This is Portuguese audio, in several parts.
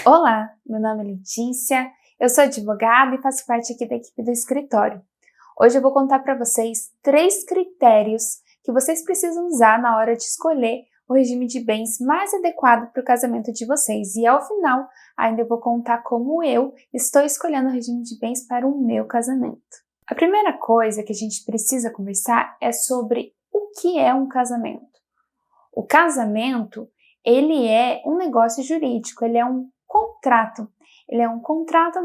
Olá, meu nome é Letícia, eu sou advogada e faço parte aqui da equipe do escritório. Hoje eu vou contar para vocês 3 critérios que vocês precisam usar na hora de escolher o regime de bens mais adequado para o casamento de vocês. E ao final, ainda eu vou contar como eu estou escolhendo o regime de bens para o meu casamento. A primeira coisa que a gente precisa conversar é sobre o que é um casamento. O casamento, ele é um negócio jurídico, ele é um contrato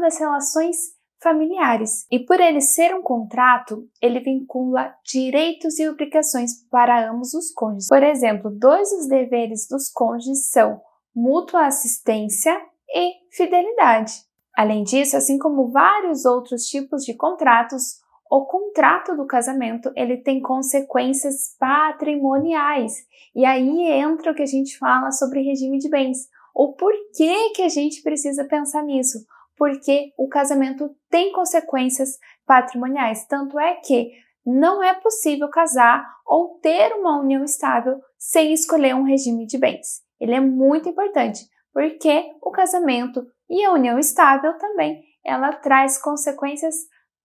das relações familiares. E por ele ser um contrato, ele vincula direitos e obrigações para ambos os cônjuges. Por exemplo, dois dos deveres dos cônjuges são mútua assistência e fidelidade. Além disso, assim como vários outros tipos de contratos, o contrato do casamento ele tem consequências patrimoniais. E aí entra o que a gente fala sobre regime de bens. O porquê que a gente precisa pensar nisso? Porque o casamento tem consequências patrimoniais. Tanto é que não é possível casar ou ter uma união estável sem escolher um regime de bens. Ele é muito importante, porque o casamento e a união estável também, ela traz consequências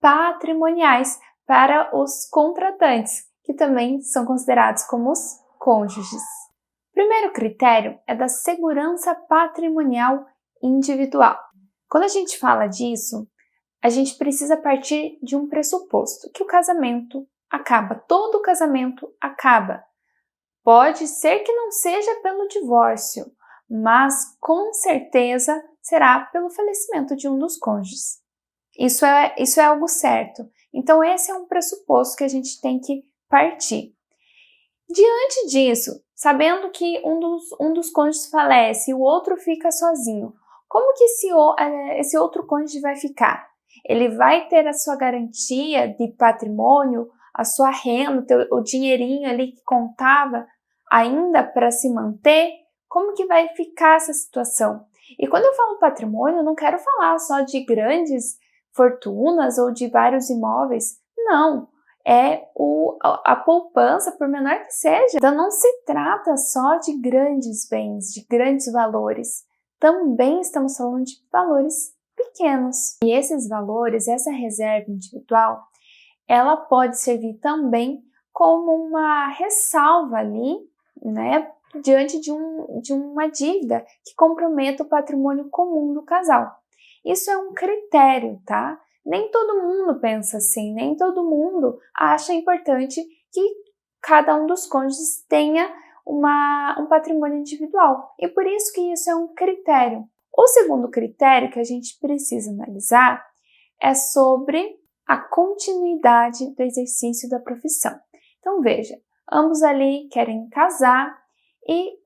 patrimoniais para os contratantes, que também são considerados como os cônjuges. O primeiro critério é da segurança patrimonial individual. Quando a gente fala disso, a gente precisa partir de um pressuposto, que o casamento acaba, todo casamento acaba. Pode ser que não seja pelo divórcio, mas com certeza será pelo falecimento de um dos cônjuges. Isso é algo certo. Então, esse é um pressuposto que a gente tem que partir. Diante disso, sabendo que um dos cônjuges falece e o outro fica sozinho, como que esse outro cônjuge vai ficar? Ele vai ter a sua garantia de patrimônio, a sua renda, o dinheirinho ali que contava ainda para se manter? Como que vai ficar essa situação? E quando eu falo patrimônio, eu não quero falar só de grandes fortunas ou de vários imóveis. Não, é a poupança, por menor que seja. Então não se trata só de grandes bens, de grandes valores. Também estamos falando de valores pequenos. E esses valores, essa reserva individual, ela pode servir também como uma ressalva ali, né, diante de uma dívida que comprometa o patrimônio comum do casal. Isso é um critério, tá? Nem todo mundo pensa assim, nem todo mundo acha importante que cada um dos cônjuges tenha um patrimônio individual. E por isso que isso é um critério. O segundo critério que a gente precisa analisar é sobre a continuidade do exercício da profissão. Então veja, ambos ali querem casar e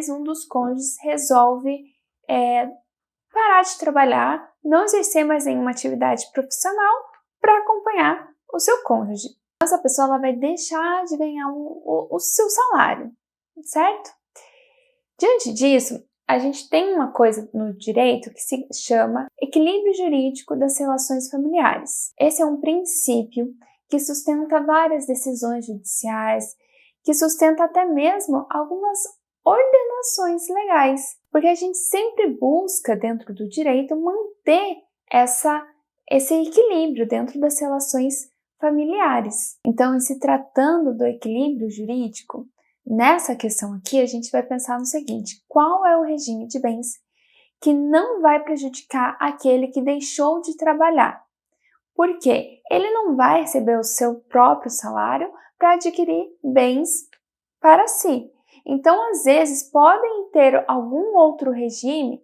um dos cônjuges resolve parar de trabalhar, não exercer mais nenhuma atividade profissional para acompanhar o seu cônjuge. Essa pessoa ela vai deixar de ganhar o seu salário, certo? Diante disso, a gente tem uma coisa no direito que se chama equilíbrio jurídico das relações familiares. Esse é um princípio que sustenta várias decisões judiciais, que sustenta até mesmo algumas ordenações legais, porque a gente sempre busca dentro do direito manter esse equilíbrio dentro das relações familiares. Então, em se tratando do equilíbrio jurídico, nessa questão aqui a gente vai pensar no seguinte: qual é o regime de bens que não vai prejudicar aquele que deixou de trabalhar? Porque ele não vai receber o seu próprio salário para adquirir bens para si. Então, às vezes, podem ter algum outro regime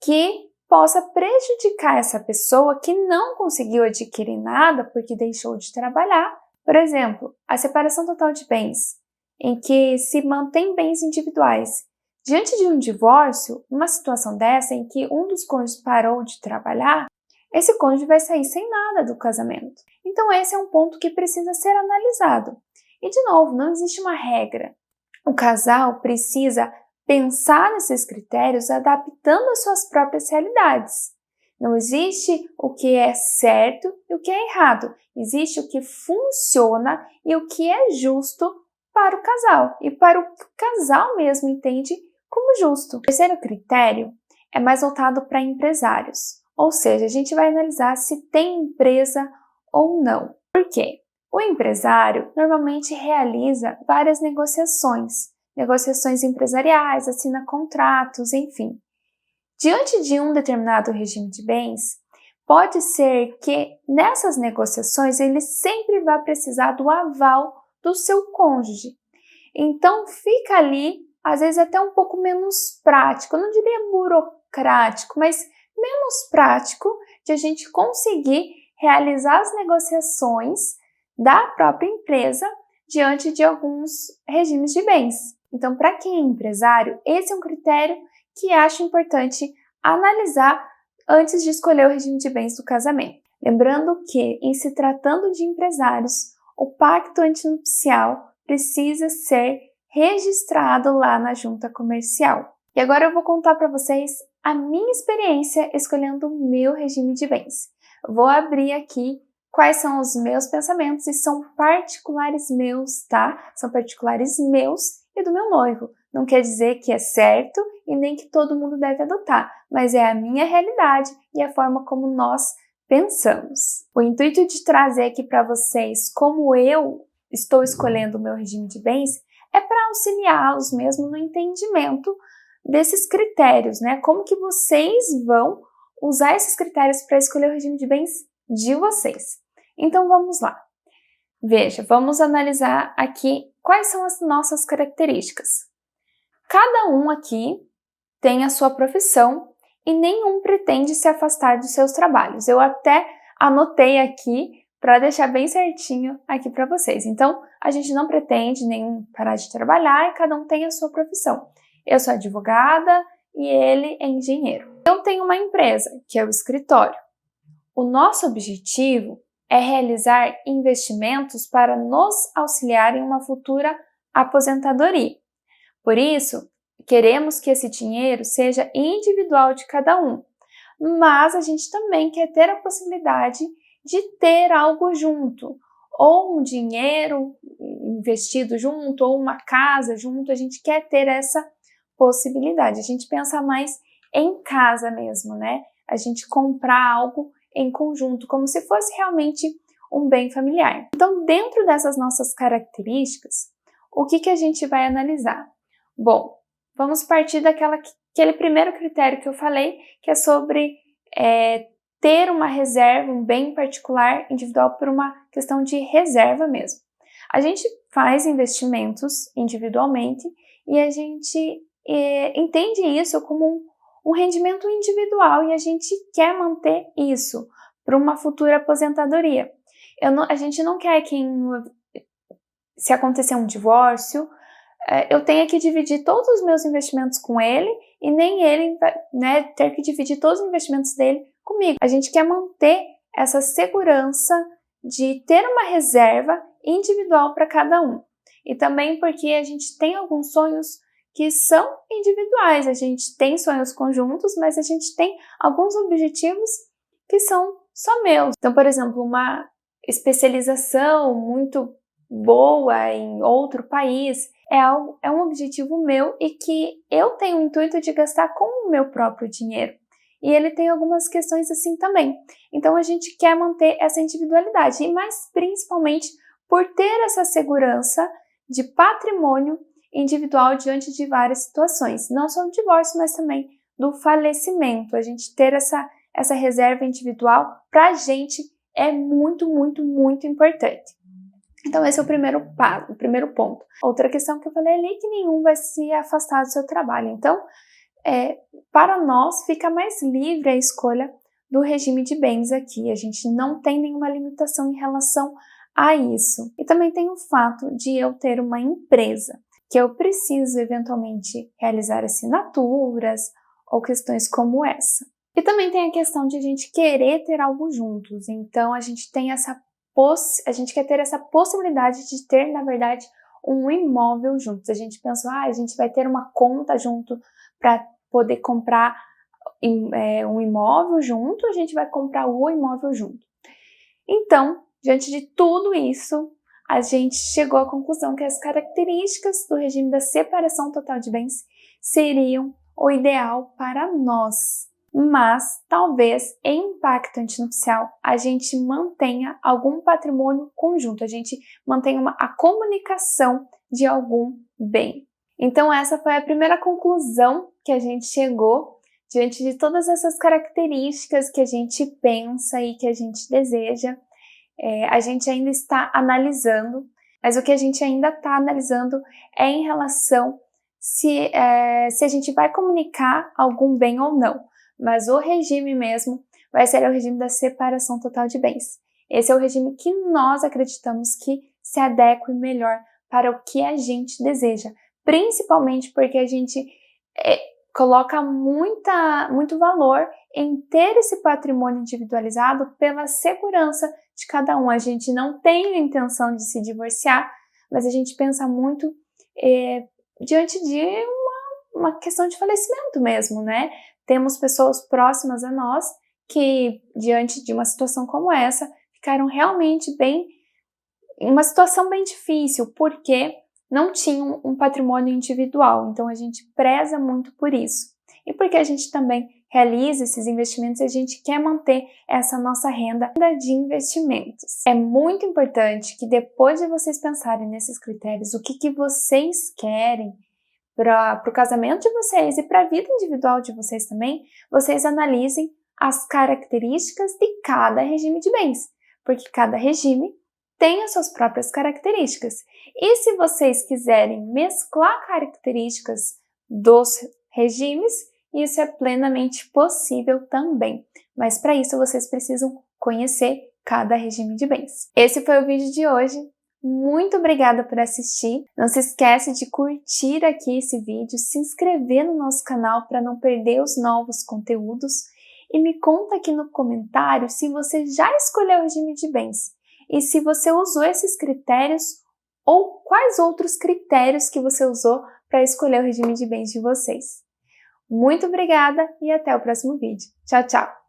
que possa prejudicar essa pessoa que não conseguiu adquirir nada porque deixou de trabalhar. Por exemplo, a separação total de bens, em que se mantém bens individuais. Diante de um divórcio, uma situação dessa em que um dos cônjuges parou de trabalhar, esse cônjuge vai sair sem nada do casamento. Então, esse é um ponto que precisa ser analisado. E, de novo, não existe uma regra. O casal precisa pensar nesses critérios adaptando as suas próprias realidades. Não existe o que é certo e o que é errado. Existe o que funciona e o que é justo para o casal e para o que o casal mesmo entende como justo. O terceiro critério é mais voltado para empresários, ou seja, a gente vai analisar se tem empresa ou não. Por quê? O empresário normalmente realiza várias negociações empresariais, assina contratos, enfim. Diante de um determinado regime de bens, pode ser que nessas negociações ele sempre vai precisar do aval do seu cônjuge. Então fica ali, às vezes até um pouco menos prático, eu não diria burocrático, mas menos prático de a gente conseguir realizar as negociações da própria empresa diante de alguns regimes de bens. Então, para quem é empresário, esse é um critério que acho importante analisar antes de escolher o regime de bens do casamento. Lembrando que, em se tratando de empresários, o pacto antinupcial precisa ser registrado lá na junta comercial. E agora eu vou contar para vocês a minha experiência escolhendo o meu regime de bens. Vou abrir aqui quais são os meus pensamentos e são particulares meus, tá? São particulares meus e do meu noivo. Não quer dizer que é certo e nem que todo mundo deve adotar, mas é a minha realidade e a forma como nós pensamos. O intuito de trazer aqui para vocês como eu estou escolhendo o meu regime de bens é para auxiliá-los mesmo no entendimento desses critérios, né? Como que vocês vão usar esses critérios para escolher o regime de bens de vocês. Então vamos lá. Veja, vamos analisar aqui quais são as nossas características. Cada um aqui tem a sua profissão e nenhum pretende se afastar dos seus trabalhos. Eu até anotei aqui para deixar bem certinho aqui para vocês. Então, a gente não pretende nenhum parar de trabalhar e cada um tem a sua profissão. Eu sou advogada e ele é engenheiro. Eu tenho uma empresa, que é o escritório. O nosso objetivo é realizar investimentos para nos auxiliar em uma futura aposentadoria. Por isso, queremos que esse dinheiro seja individual de cada um, mas a gente também quer ter a possibilidade de ter algo junto, ou um dinheiro investido junto, ou uma casa junto, a gente quer ter essa possibilidade. A gente pensa mais em casa mesmo, né? A gente comprar algo em conjunto, como se fosse realmente um bem familiar. Então, dentro dessas nossas características, o que a gente vai analisar? Bom, vamos partir daquele primeiro critério que eu falei, que é sobre ter uma reserva, um bem particular individual por uma questão de reserva mesmo. A gente faz investimentos individualmente e a gente entende isso como um rendimento individual e a gente quer manter isso para uma futura aposentadoria. A gente não quer que se acontecer um divórcio, eu tenha que dividir todos os meus investimentos com ele e nem ele vai, né, ter que dividir todos os investimentos dele comigo. A gente quer manter essa segurança de ter uma reserva individual para cada um. E também porque a gente tem alguns sonhos que são individuais. A gente tem sonhos conjuntos, mas a gente tem alguns objetivos que são só meus. Então, por exemplo, uma especialização muito boa em outro país é um objetivo meu e que eu tenho o intuito de gastar com o meu próprio dinheiro. E ele tem algumas questões assim também. Então, a gente quer manter essa individualidade, e mais principalmente por ter essa segurança de patrimônio individual diante de várias situações. Não só do divórcio, mas também do falecimento. A gente ter essa reserva individual, para a gente, é muito, muito, muito importante. Então, esse é o primeiro ponto. Outra questão que eu falei ali é que nenhum vai se afastar do seu trabalho. Então, para nós, fica mais livre a escolha do regime de bens aqui. A gente não tem nenhuma limitação em relação a isso. E também tem o fato de eu ter uma empresa, que eu preciso eventualmente realizar assinaturas ou questões como essa. E também tem a questão de a gente querer ter algo juntos. Então, a gente quer ter essa possibilidade de ter, na verdade, um imóvel juntos. A gente pensou, a gente vai ter uma conta junto para poder comprar um imóvel junto, a gente vai comprar o imóvel junto. Então, diante de tudo isso, a gente chegou à conclusão que as características do regime da separação total de bens seriam o ideal para nós. Mas, talvez, em pacto antinupcial, a gente mantenha algum patrimônio conjunto, a gente mantenha a comunicação de algum bem. Então, essa foi a primeira conclusão que a gente chegou diante de todas essas características que a gente pensa e que a gente deseja. A gente ainda está analisando, mas o que a gente ainda está analisando é em relação se a gente vai comunicar algum bem ou não. Mas o regime mesmo vai ser o regime da separação total de bens. Esse é o regime que nós acreditamos que se adeque melhor para o que a gente deseja, principalmente porque a gente coloca muito valor em ter esse patrimônio individualizado pela segurança de cada um. A gente não tem a intenção de se divorciar, mas a gente pensa muito diante de uma questão de falecimento mesmo, né? Temos pessoas próximas a nós que, diante de uma situação como essa, ficaram realmente em uma situação bem difícil, porque não tinham um patrimônio individual. Então, a gente preza muito por isso. E porque a gente também realiza esses investimentos e a gente quer manter essa nossa renda de investimentos. É muito importante que depois de vocês pensarem nesses critérios, o que vocês querem para o casamento de vocês e para a vida individual de vocês também, vocês analisem as características de cada regime de bens, porque cada regime tem as suas próprias características. E se vocês quiserem mesclar características dos regimes, isso é plenamente possível também. Mas para isso vocês precisam conhecer cada regime de bens. Esse foi o vídeo de hoje. Muito obrigada por assistir. Não se esquece de curtir aqui esse vídeo, se inscrever no nosso canal para não perder os novos conteúdos e me conta aqui no comentário se você já escolheu o regime de bens e se você usou esses critérios ou quais outros critérios que você usou para escolher o regime de bens de vocês. Muito obrigada e até o próximo vídeo. Tchau, tchau!